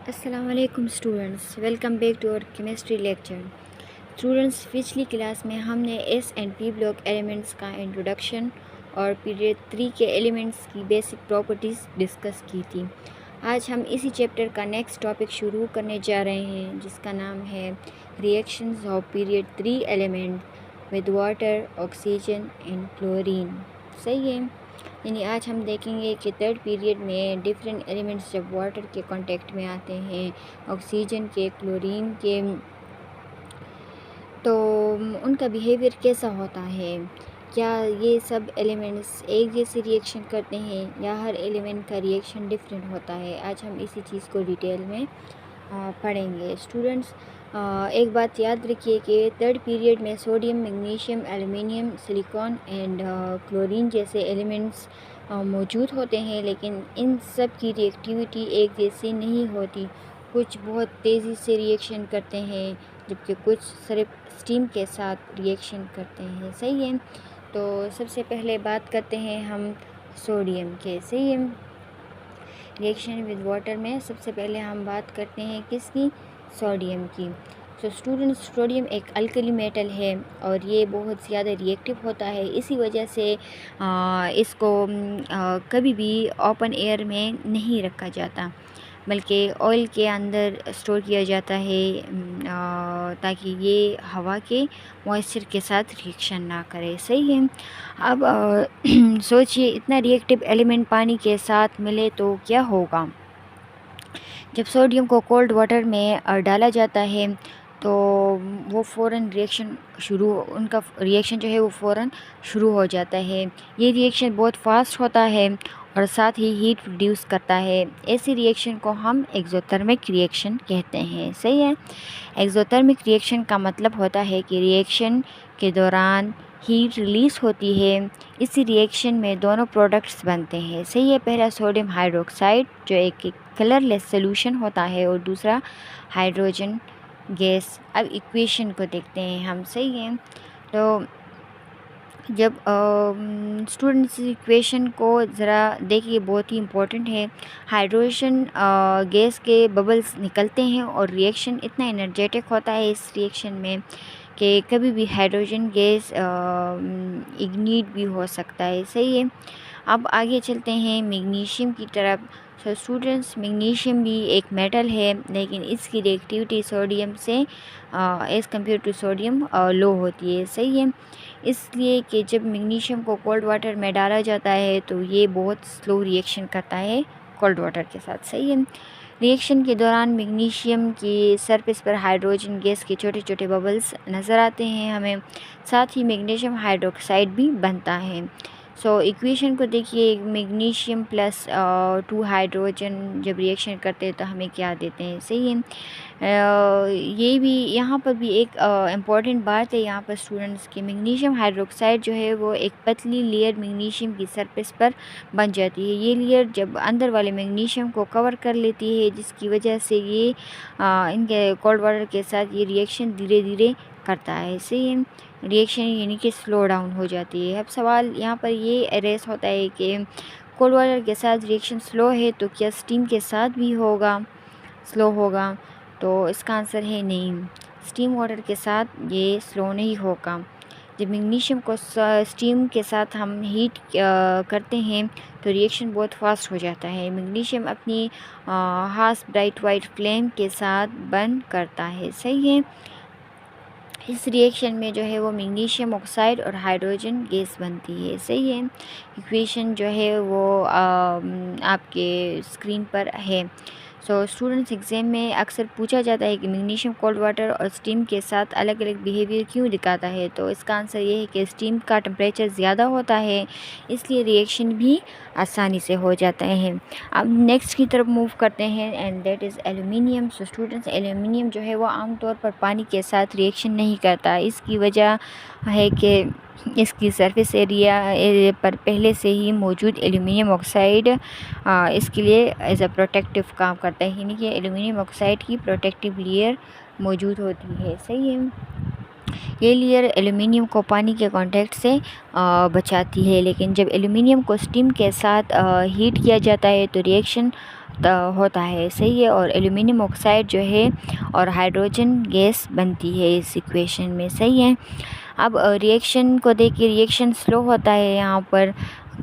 अस्सलामुअलैकुम students, welcome back to our chemistry lecture. Students, पिछली class में हमने S and P block elements का इंट्रोडक्शन और पीरियड 3 के एलिमेंट्स की बेसिक प्रॉपर्टीज़ डिस्कस की थी। आज हम इसी चैप्टर का नेक्स्ट टॉपिक शुरू करने जा रहे हैं, जिसका नाम है reactions of period 3 element with water, oxygen and chlorine. सही है। यानी आज हम देखेंगे कि थर्ड पीरियड में डिफरेंट एलिमेंट्स जब वाटर के कांटेक्ट में आते हैं, ऑक्सीजन के, क्लोरीन के, तो उनका बिहेवियर कैसा होता है। क्या ये सब एलिमेंट्स एक जैसे रिएक्शन करते हैं या हर एलिमेंट का रिएक्शन डिफरेंट होता है। आज हम इसी चीज़ को डिटेल में पढ़ेंगे। स्टूडेंट्स, एक बात याद रखिए कि थर्ड पीरियड में sodium, magnesium, aluminium, silicon and chlorine जैसे एलिमेंट्स मौजूद होते हैं, लेकिन इन सब की रिएक्टिविटी एक जैसी नहीं होती। कुछ बहुत तेज़ी से रिएक्शन करते हैं, जबकि कुछ सिर्फ स्टीम के साथ रिएक्शन करते हैं। सही है। तो सबसे पहले बात करते हैं हम सोडियम के। सही है। रिएक्शन विद वाटर में सबसे पहले हम बात करते हैं किसकी, सोडियम की। तो स्टूडेंट्स, सोडियम एक अल्कली मेटल है और ये बहुत ज़्यादा रिएक्टिव होता है। इसी वजह से इसको कभी भी ओपन एयर में नहीं रखा जाता, बल्कि ऑयल के अंदर स्टोर किया जाता है, ताकि ये हवा के मॉइस्चर के साथ रिएक्शन ना करे। सही है। अब सोचिए, इतना रिएक्टिव एलिमेंट पानी के साथ मिले तो क्या होगा। जब सोडियम को कोल्ड वाटर में डाला जाता है तो वो फ़ौरन उनका रिएक्शन जो है वो फ़ौरन शुरू हो जाता है। ये रिएक्शन बहुत फास्ट होता है और साथ ही हीट प्रोड्यूस करता है। ऐसी रिएक्शन को हम एक्सोथर्मिक रिएक्शन कहते हैं। सही है। एक्सोथर्मिक रिएक्शन का मतलब होता है कि रिएक्शन के दौरान हीट रिलीज़ होती है। इसी रिएक्शन में दोनों प्रोडक्ट्स बनते हैं। सही है। पहला सोडियम हाइड्रोक्साइड जो एक कलरलेस सोल्यूशन होता है, और दूसरा हाइड्रोजन गैस। अब इक्वेशन को देखते हैं हम। सही है। तो जब स्टूडेंट्स इक्वेशन को ज़रा देखिए, बहुत ही इम्पोर्टेंट है। हाइड्रोजन गैस के बबल्स निकलते हैं और रिएक्शन इतना एनर्जेटिक होता है इस रिएक्शन में कि कभी भी हाइड्रोजन गैस इग्निट भी हो सकता है। सही है। अब आगे चलते हैं मैग्नीशियम की तरफ। तो स्टूडेंट्स, मैग्नीशियम भी एक मेटल है, लेकिन इसकी रिएक्टिविटी सोडियम से एज़ कम्पेयर टू सोडियम लो होती है। सही है। इसलिए कि जब मैग्नीशियम को कोल्ड वाटर में डाला जाता है तो ये बहुत स्लो रिएक्शन करता है कोल्ड वाटर के साथ। सही है। रिएक्शन के दौरान मैग्नीशियम की सरफेस पर हाइड्रोजन गैस के छोटे छोटे बबल्स नज़र आते हैं हमें। साथ ही मैग्नीशियम हाइड्रोक्साइड भी बनता है। सो इक्वेशन को देखिए, मैग्नीशियम प्लस 2 हाइड्रोजन जब रिएक्शन करते हैं तो हमें क्या देते हैं। सही है। ये भी यहाँ पर भी एक इम्पॉर्टेंट बात है यहाँ पर स्टूडेंट्स की, मैग्नीशियम हाइड्रोक्साइड जो है वो एक पतली लेयर मैग्नीशियम की सरफेस पर बन जाती है। ये लेयर जब अंदर वाले मैग्नीशियम को कवर कर लेती है, जिसकी वजह से ये इनके कोल्ड वाटर के साथ ये रिएक्शन धीरे धीरे करता है। सही है। रिएक्शन यानी कि स्लो डाउन हो जाती है। अब सवाल यहाँ पर ये एरेस होता है कि कोल्ड वाटर के साथ रिएक्शन स्लो है तो क्या स्टीम के साथ भी स्लो होगा। तो इसका आंसर है नहीं, स्टीम वाटर के साथ ये स्लो नहीं होगा। जब मैग्नीशियम को स्टीम के साथ हम हीट करते हैं तो रिएक्शन बहुत फास्ट हो जाता है। मैग्नीशियम अपनी हार्श ब्राइट वाइट फ्लेम के साथ बर्न करता है। सही है। इस रिएक्शन में जो है वो मैग्नीशियम ऑक्साइड और हाइड्रोजन गैस बनती है। सही है। इक्वेशन जो है वो आपके स्क्रीन पर है। सो स्टूडेंट्स, एग्ज़ाम में अक्सर पूछा जाता है कि मैग्नीशियम कोल्ड वाटर और स्टीम के साथ अलग अलग बिहेवियर क्यों दिखाता है। तो इसका आंसर ये है कि स्टीम का टेम्परेचर ज़्यादा होता है, इसलिए रिएक्शन भी आसानी से हो जाता है। अब नेक्स्ट की तरफ मूव करते हैं, and that is aluminium. So students, aluminium जो है वो आमतौर पर पानी के साथ रिएक्शन नहीं करता। इसकी वजह है कि इसकी सरफेस एरिया पर पहले से ही मौजूद एल्युमिनियम ऑक्साइड इसके लिए एज अ प्रोटेक्टिव काम करता है, यानी कि एल्युमिनियम ऑक्साइड की प्रोटेक्टिव लेयर मौजूद होती है। सही है। ये लेयर एल्युमिनियम को पानी के कांटेक्ट से बचाती है, लेकिन जब एल्युमिनियम को स्टीम के साथ हीट किया जाता है तो रिएक्शन होता है, सही है। और एल्यूमिनियम ऑक्साइड जो है और हाइड्रोजन गैस बनती है इस इक्वेशन में, सही है। अब रिएक्शन को देखिए, रिएक्शन स्लो होता है यहाँ पर,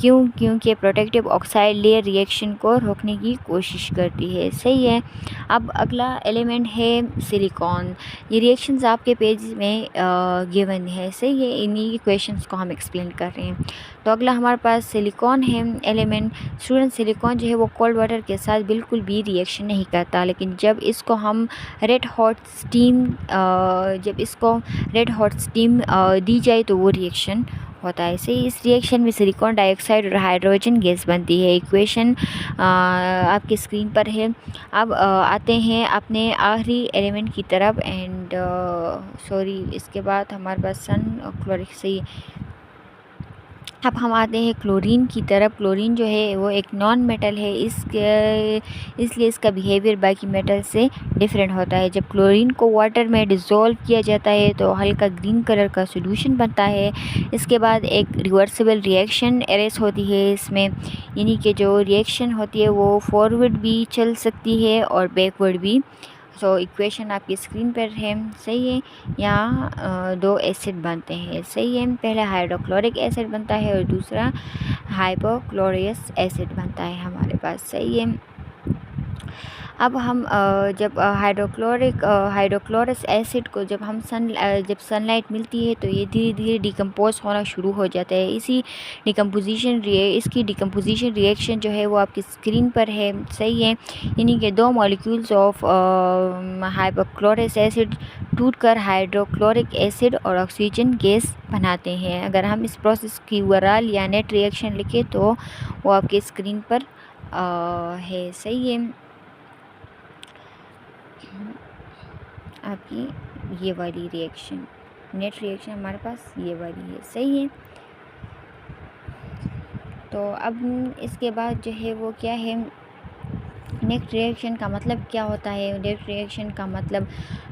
क्योंकि प्रोटेक्टिव ऑक्साइड लेयर रिएक्शन को रोकने की कोशिश करती है, सही है। अब अगला एलिमेंट है सिलिकॉन। ये रिएक्शंस आपके पेज में गिवन है, सही है। इन्हीं क्वेश्चंस को हम एक्सप्लेन कर रहे हैं। तो अगला हमारे पास सिलिकॉन है एलिमेंट। स्टूडेंट, सिलिकॉन जो है वो कोल्ड वाटर के साथ बिल्कुल भी रिएक्शन नहीं करता, लेकिन जब इसको हम रेड हॉट स्टीम दी जाए तो वो रिएक्शन होता है, सही। इस रिएक्शन में सिलिकॉन डाइऑक्साइड और हाइड्रोजन गैस बनती है। इक्वेशन आपकी स्क्रीन पर है। अब आते हैं अपने आखिरी एलिमेंट की तरफ एंड इसके बाद हमारे पास सन और क्लोरिक, सही। अब हम आते हैं क्लोरीन की तरफ। क्लोरीन जो है वो एक नॉन मेटल है, इसलिए इसका बिहेवियर बाकी मेटल से डिफरेंट होता है। जब क्लोरीन को वाटर में डिज़ोल्व किया जाता है तो हल्का ग्रीन कलर का सॉल्यूशन बनता है। इसके बाद एक रिवर्सिबल रिएक्शन अरेज होती है इसमें, यानी कि जो रिएक्शन होती है वो फॉरवर्ड भी चल सकती है और बैकवर्ड भी। इक्वेशन आपकी स्क्रीन पर है, सही है। यहाँ दो एसिड बनते हैं, सही है। पहला हाइड्रोक्लोरिक एसिड बनता है और दूसरा हाइपोक्लोरियस एसिड बनता है हमारे पास, सही है। अब हम जब हाइड्रोक्लोरस एसिड को जब सनलाइट मिलती है तो ये धीरे धीरे डिकम्पोज होना शुरू हो जाता है। इसकी डिकम्पोजिशन रिएक्शन जो है वो आपकी स्क्रीन पर है, सही है। यानी कि दो मॉलिक्यूल्स ऑफ हाइड्रोक्लोरस एसिड टूटकर हाइड्रोक्लोरिक एसिड और ऑक्सीजन गैस बनाते हैं। अगर हम इस प्रोसेस की ओवरऑल या नेट रिएक्शन लिखें तो वो आपकी स्क्रीन पर है, सही है। आपकी ये वाली रिएक्शन, नेट रिएक्शन हमारे पास ये वाली है, सही है। तो अब इसके बाद जो है वो क्या है, नेक्स्ट रिएक्शन का मतलब क्या होता है। नेक्स्ट रिएक्शन का मतलब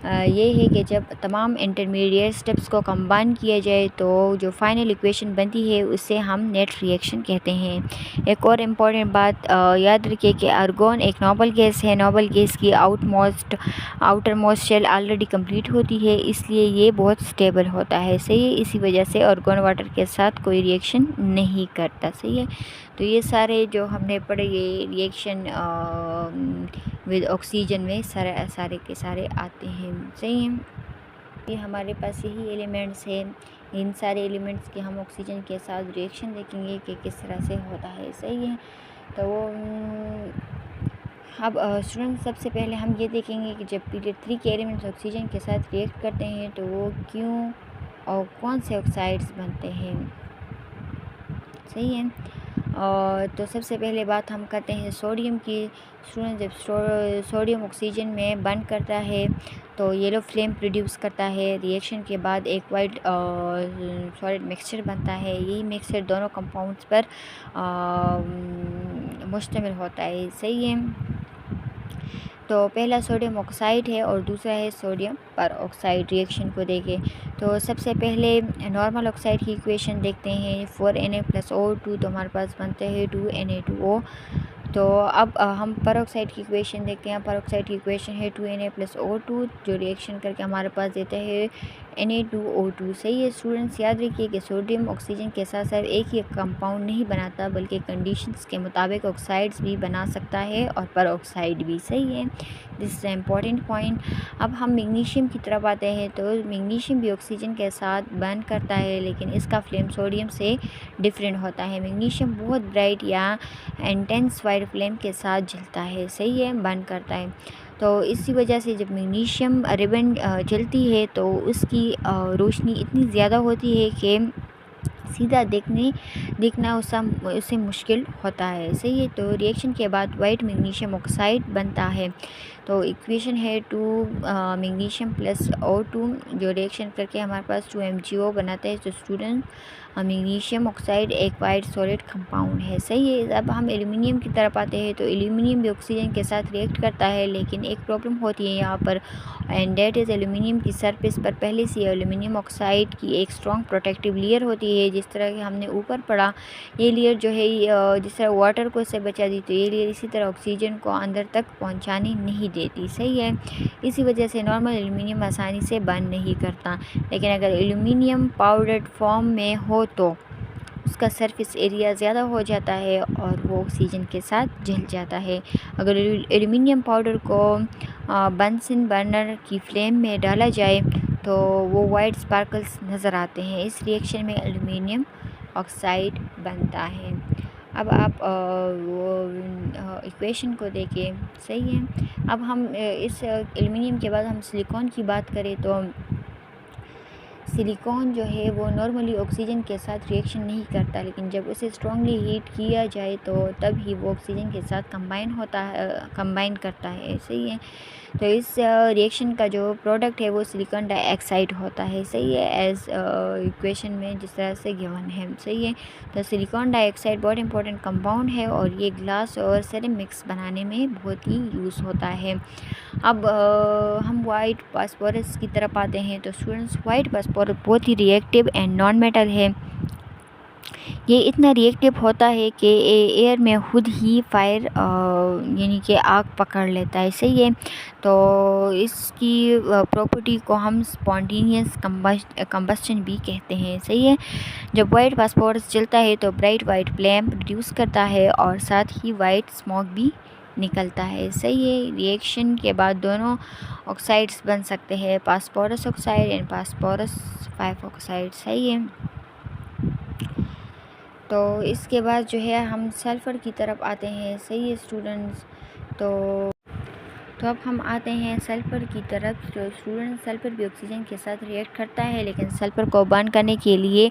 ये है कि जब तमाम इंटरमीडिएट स्टेप्स को कंबाइन किया जाए तो जो फाइनल इक्वेशन बनती है उसे हम नेट रिएक्शन कहते हैं। एक और इम्पॉर्टेंट बात याद रखिए कि आर्गोन एक नोबल गैस है। नोबल गैस की outermost shell already complete होती है, इसलिए ये बहुत स्टेबल होता है, सही है। इसी वजह से आर्गोन वाटर के साथ कोई रिएक्शन नहीं करता, सही है। तो ये सारे जो हमने पढ़े ये रिएक्शन विद ऑक्सीजन में सारे के सारे आते हैं, सही है। ये हमारे पास यही एलिमेंट्स हैं। इन सारे एलिमेंट्स के हम ऑक्सीजन के साथ रिएक्शन देखेंगे कि किस तरह से होता है, सही है। तो अब स्टूडेंट, सबसे पहले हम ये देखेंगे कि जब पीरियड 3 के एलिमेंट्स ऑक्सीजन के साथ रिएक्ट करते हैं तो वो क्यों और कौन से ऑक्साइड्स बनते हैं, सही है। और तो सबसे पहले बात हम करते हैं सोडियम की। स्टूडेंट, जब सोडियम ऑक्सीजन में बंद करता है तो येलो फ्लेम प्रोड्यूस करता है। रिएक्शन के बाद एक वाइट सॉलिड मिक्सचर बनता है। यही मिक्सचर दोनों कंपाउंड्स पर मुश्तमिल होता है, सही है। तो पहला सोडियम ऑक्साइड है और दूसरा है सोडियम पर ऑक्साइड। रिएक्शन को देखें तो सबसे पहले नॉर्मल ऑक्साइड की इक्वेशन देखते हैं। 4Na+O2 तो हमारे पास बनते हैं 2Na2O। तो अब हम परऑक्साइड की इक्वेशन देखते हैं। परऑक्साइड की इक्वेशन है 2Na+O2 जो रिएक्शन करके हमारे पास देता है Na2O2, सही है। स्टूडेंट्स, याद रखिए कि सोडियम ऑक्सीजन के साथ साथ एक ही कंपाउंड नहीं बनाता बल्कि कंडीशंस के मुताबिक ऑक्साइड्स भी बना सकता है और परऑक्साइड भी, सही है। This is important point. अब हम मैग्नीशियम की तरफ आते हैं तो मैग्नीशियम भी ऑक्सीजन के साथ बर्न करता है, लेकिन इसका फ्लेम सोडियम से डिफरेंट होता है। मैग्नीशियम बहुत ब्राइट या इंटेंस वाइट फ्लेम के साथ जलता है, सही है, बर्न करता है। तो इसी वजह से जब मैग्नीशियम रिबन जलती है तो उसकी रोशनी इतनी ज़्यादा होती है कि सीधा देखना उससे मुश्किल होता है, सही है। तो रिएक्शन के बाद वाइट मैग्नीशियम ऑक्साइड बनता है। तो इक्वेशन है 2 मैग्नीशियम + O2 जो रिएक्शन करके हमारे पास 2MgO बनाता है। तो स्टूडेंट, मैग्नीशियम ऑक्साइड एक वाइट सॉलिड कंपाउंड है। सही है। अब हम एल्यूमिनियम की तरफ आते हैं तो एल्यूमिनियम भी ऑक्सीजन के साथ रिएक्ट करता है, लेकिन एक प्रॉब्लम होती है यहाँ पर, एंड डेट इज़ एल्यूमिनियम की सरफेस पर पहले से एल्यूमिनियम ऑक्साइड की एक स्ट्रॉन्ग प्रोटेक्टिव लेयर होती है। जिस तरह कि हमने ऊपर पढ़ा, ये लेयर जो है जिस तरह वाटर को इससे बचा दी, तो ये लेयर इसी तरह ऑक्सीजन को अंदर तक पहुँचाने नहीं देती। सही है। इसी वजह से नॉर्मल एल्यूमिनियम आसानी से बर्न नहीं करता, लेकिन अगर एल्यूमिनियम पाउडर्ड फॉर्म में हो तो उसका सरफेस एरिया ज़्यादा हो जाता है और वो ऑक्सीजन के साथ जल जाता है। अगर एल्यूमिनियम पाउडर को बंसन बर्नर की फ्लेम में डाला जाए तो वो वाइट स्पार्कल्स नज़र आते हैं। इस रिएक्शन में एल्यूमिनियम ऑक्साइड बनता है। अब आप वो इक्वेशन को देखें। सही है। अब हम इस एल्यूमिनियम के बाद हम सिलिकॉन की बात करें तो सिलिकॉन जो है वो नॉर्मली ऑक्सीजन के साथ रिएक्शन नहीं करता, लेकिन जब उसे स्ट्रांगली हीट किया जाए तो तब ही वो ऑक्सीजन के साथ कंबाइन करता है। सही है। तो इस रिएक्शन का जो प्रोडक्ट है वो सिलिकॉन डाइऑक्साइड होता है। सही है। एज इक्वेशन में जिस तरह से गिवन है। सही है। तो सिलिकॉन डाइऑक्साइड बहुत इंपॉर्टेंट कंपाउंड है और ये ग्लास और सेरेमिक्स बनाने में बहुत ही यूज़ होता है। अब हम वाइट फास्फोरस की तरफ आते हैं तो स्टूडेंट्स, वाइट फास्फोरस बहुत ही रिएक्टिव एंड नॉन मेटल है। ये इतना रिएक्टिव होता है कि एयर में खुद ही फायर यानी कि आग पकड़ लेता है। सही है। तो इसकी प्रॉपर्टी को हम स्पॉन्टेनियस कंबस्शन भी कहते हैं। सही है। जब वाइट फास्फोरस जलता है तो ब्राइट वाइट फ्लेम प्रोड्यूस करता है और साथ ही वाइट स्मोक भी निकलता है। सही है। रिएक्शन के बाद दोनों ऑक्साइड्स बन सकते हैं, phosphorus oxide and phosphorus 5 oxide. सही है। तो इसके बाद जो है हम सल्फ़र की तरफ आते हैं। सही है स्टूडेंट्स। तो अब हम आते हैं सल्फ़र की तरफ। तो स्टूडेंट, सल्फ़र भी ऑक्सीजन के साथ रिएक्ट करता है, लेकिन सल्फ़र को बर्न करने के लिए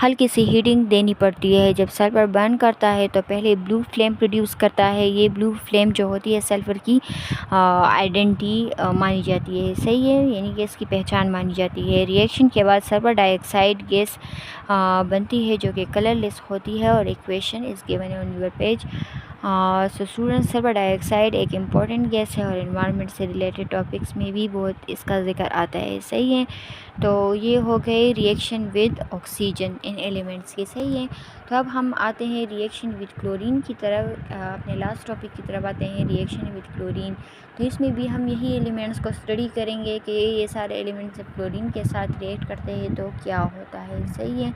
हल्की सी हीटिंग देनी पड़ती है। जब सल्फ़र बर्न करता है तो पहले ब्लू फ्लेम प्रोड्यूस करता है। ये ब्लू फ्लेम जो होती है सल्फ़र की आइडेंटिटी मानी जाती है। सही है। यानी कि इसकी पहचान मानी जाती है। रिएक्शन के बाद सल्फ़र डाइऑक्साइड गैस बनती है जो कि कलरलेस होती है और equation is given on your page. So student, sulphur dioxide एक इम्पॉर्टेंट गैस है और एनवायरनमेंट से रिलेटेड टॉपिक्स में भी बहुत इसका जिक्र आता है। सही है। तो ये हो गए reaction with oxygen in elements के। सही है। तो अब हम आते हैं रिएक्शन विद क्लोरीन की तरफ। अपने लास्ट टॉपिक की तरफ आते हैं, रिएक्शन विद क्लोरीन। तो इसमें भी हम यही एलिमेंट्स को स्टडी करेंगे कि ये सारे एलिमेंट्स जब क्लोरीन के साथ रिएक्ट करते हैं तो क्या होता है। सही है।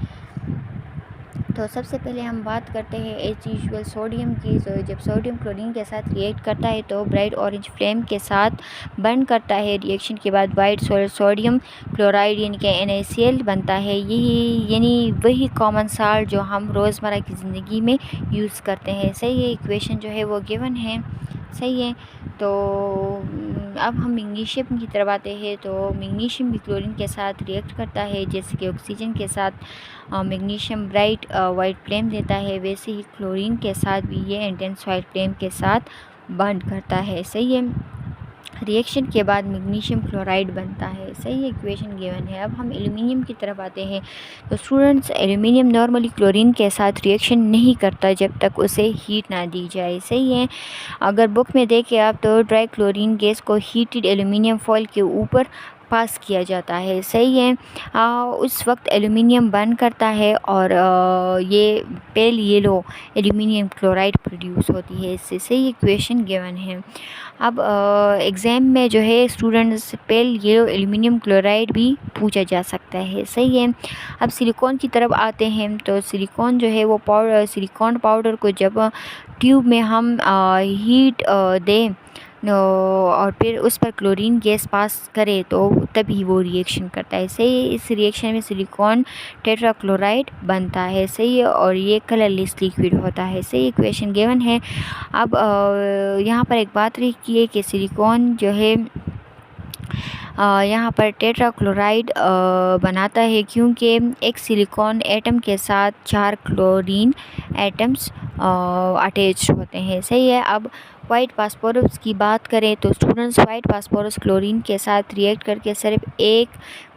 तो सबसे पहले हम बात करते हैं एज यूजुअल सोडियम की। तो जब सोडियम क्लोरीन के साथ रिएक्ट करता है तो ब्राइट ऑरेंज फ्लेम के साथ बर्न करता है। रिएक्शन के बाद वाइट सोडियम क्लोराइड यानी कि NaCl बनता है। यही यानी वही कॉमन साल्ट जो हम रोज़मर्रा की ज़िंदगी में यूज़ करते हैं। सही है। इक्वेशन जो है वो गिवन है। सही है। तो अब हम मैग्नीशियम की तरफ आते हैं। तो मैग्नीशियम भी क्लोरीन के साथ रिएक्ट करता है। जैसे कि ऑक्सीजन के साथ मैग्नीशियम ब्राइट वाइट फ्लेम देता है, वैसे ही क्लोरीन के साथ भी ये इंटेंस वाइट फ्लेम के साथ बर्न करता है। सही है। रिएक्शन के बाद मैग्नीशियम क्लोराइड बनता है। सही इक्वेशन गिवन है। अब हम एल्यूमिनियम की तरफ आते हैं। तो स्टूडेंट्स, एल्यूमिनियम नॉर्मली क्लोरीन के साथ रिएक्शन नहीं करता जब तक उसे हीट ना दी जाए। सही है। अगर बुक में देखें आप तो ड्राई क्लोरीन गैस को हीटेड एल्यूमिनियम फॉइल के ऊपर पास किया जाता है। सही है। उस वक्त एल्यूमिनियम बर्न करता है और ये pale yellow aluminium chloride produce होती है। इससे सही इक्वेशन गिवन है। अब एग्ज़ाम में जो है students pale yellow aluminium chloride भी पूछा जा सकता है। सही है। अब सिलिकॉन की तरफ आते हैं। तो सिलिकॉन जो है वो सिलिकॉन पाउडर को जब ट्यूब में हम हीट दें और फिर उस पर क्लोरीन गैस पास करे तो तभी वो रिएक्शन करता है। सही। इस रिएक्शन में सिलिकॉन टेट्राक्लोराइड बनता है। सही है। और ये कलरलेस लिक्विड होता है। सही इक्वेशन गिवन है। अब यहाँ पर एक बात रही कि सिलिकॉन जो है यहाँ पर टेट्राक्लोराइड बनाता है, क्योंकि एक सिलिकॉन एटम के साथ 4 क्लोरीन एटम्स अटैच होते हैं। सही है। अब वाइट फास्फोरस की बात करें तो स्टूडेंट्स, वाइट फास्फोरस क्लोरीन के साथ रिएक्ट करके सिर्फ एक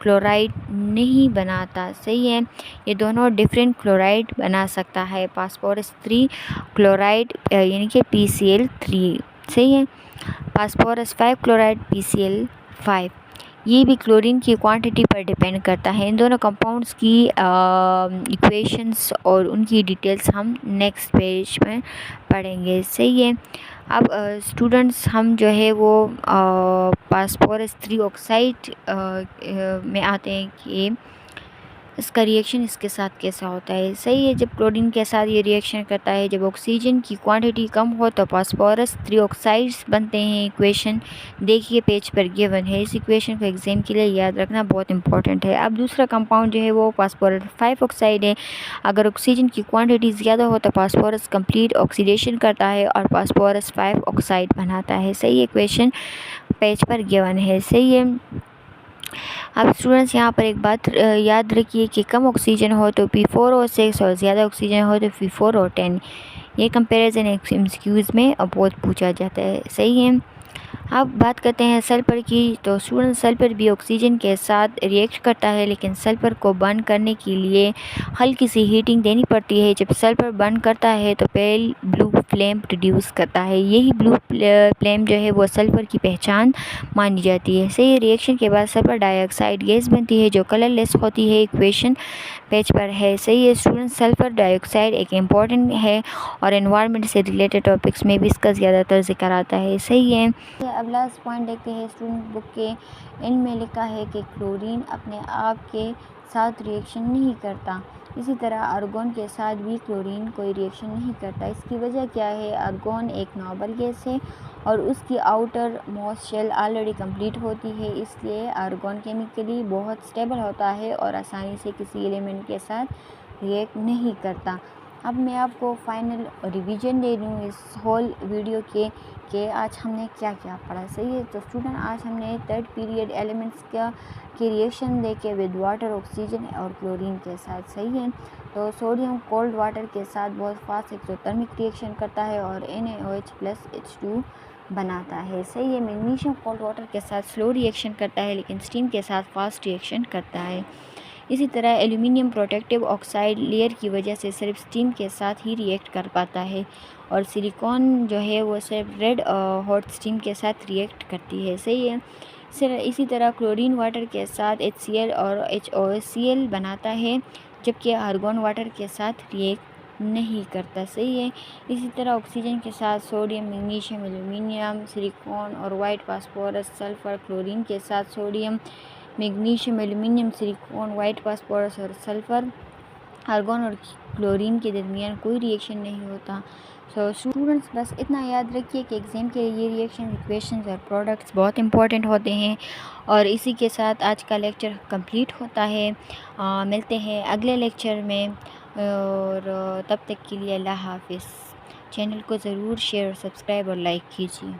क्लोराइड नहीं बनाता। सही है। ये दोनों डिफरेंट क्लोराइड बना सकता है। फास्फोरस 3 क्लोराइड यानी कि PCl3। सही है। Phosphorus 5 chloride PCl5। ये भी क्लोरीन की क्वांटिटी पर डिपेंड करता है। इन दोनों कंपाउंड्स की इक्वेशंस और उनकी डिटेल्स हम नेक्स्ट पेज में पढ़ेंगे। सही है। अब स्टूडेंट्स हम जो है वो फास्फोरस 3 ऑक्साइड में आते हैं कि इसका रिएक्शन इसके साथ कैसा होता है। सही है। जब क्लोरीन के साथ ये रिएक्शन करता है, जब ऑक्सीजन की क्वांटिटी कम हो तो फास्फोरस 3 ऑक्साइड्स बनते हैं। इक्वेशन देखिए पेज पर गिवन है। इस इक्वेशन को एग्जाम के लिए याद रखना बहुत इंपॉर्टेंट है। अब दूसरा कंपाउंड जो है वो फास्फोरस 5 ऑक्साइड है। अगर ऑक्सीजन की क्वांटिटी ज़्यादा हो तो फास्फोरस कंप्लीट ऑक्सीडेशन करता है और फास्फोरस 5 ऑक्साइड बनाता है। सही इक्वेशन पेज पर गिवन है। सही है। अब स्टूडेंट्स यहाँ पर एक बात याद रखिए कि कम ऑक्सीजन हो तो P4O6 और ज़्यादा ऑक्सीजन हो तो P4O10। ये कंपैरिजन एमसीक्यूज़ में बहुत पूछा जाता है। सही है। अब बात करते हैं सल्फर की। तो स्टूडेंट, सल्फर भी ऑक्सीजन के साथ रिएक्ट करता है, लेकिन सल्फर को बर्न करने के लिए हल्की सी हीटिंग देनी पड़ती है। जब सल्फर बर्न करता है तो पेल ब्लू फ्लेम प्रोड्यूस करता है। यही ब्लू फ्लेम जो है वो सल्फर की पहचान मानी जाती है। सही रिएक्शन के बाद सल्फर डाइऑक्साइड गैस बनती है जो कलरलेस होती है। इक्वेशन पेज पर है। सही है स्टूडेंट। सल्फर डाइऑक्साइड एक इम्पॉर्टेंट है और एनवायरनमेंट से रिलेटेड टॉपिक्स में भी इसका ज़्यादातर जिक्र आता है। सही है। अब लास्ट पॉइंट देखते हैं। स्टूडेंट बुक के एंड में लिखा है कि क्लोरीन अपने आप के साथ रिएक्शन नहीं करता। इसी तरह आर्गोन के साथ भी क्लोरीन कोई रिएक्शन नहीं करता। इसकी वजह क्या है? आर्गोन एक नोबल गैस है और उसकी outermost shell already complete होती है, इसलिए आर्गोन केमिकली बहुत स्टेबल होता है और आसानी से किसी एलिमेंट के साथ रिएक्ट नहीं करता। अब मैं आपको फाइनल रिवीजन दे दूँ इस होल वीडियो के आज हमने क्या क्या पढ़ा। सही है। तो स्टूडेंट, आज हमने थर्ड पीरियड एलिमेंट्स के रिएक्शन देखे विद वाटर, ऑक्सीजन और क्लोरीन के साथ। सही है। तो सोडियम कोल्ड वाटर के साथ बहुत फास्ट एक्सोथर्मिक रिएक्शन करता है और NaOH+H2 बनाता है। सही है। मैग्नीशियम कोल्ड वाटर के साथ स्लो रिएक्शन करता है, लेकिन स्टीम के साथ फास्ट रिएक्शन करता है। इसी तरह एल्यूमिनियम प्रोटेक्टिव ऑक्साइड लेयर की वजह से सिर्फ स्टीम के साथ ही रिएक्ट कर पाता है और सिलिकॉन जो है वो सिर्फ रेड हॉट स्टीम के साथ रिएक्ट करती है। सही है। इसी तरह क्लोरीन वाटर के साथ HCl और HOCl बनाता है, जबकि आर्गोन वाटर के साथ रिएक्ट नहीं करता। सही है। इसी तरह ऑक्सीजन के साथ सोडियम, मैग्नीशियम, एल्यूमिनियम, सिलिकॉन और वाइट फास्फोरस, सल्फर, क्लोरीन के साथ sodium, magnesium, aluminium, silicon, white phosphorus और सल्फर, आर्गोन और क्लोरीन के दरमियान कोई रिएक्शन नहीं होता। सो स्टूडेंट्स, बस इतना याद रखिए कि एग्ज़ाम के लिए ये रिएक्शन, इक्वेशंस और प्रोडक्ट्स बहुत इंपॉर्टेंट होते हैं। और इसी के साथ आज का लेक्चर कंप्लीट होता है। मिलते हैं अगले लेक्चर में और तब तक के लिए अल्लाह हाफिज़। चैनल को ज़रूर शेयर, सब्सक्राइब और लाइक कीजिए।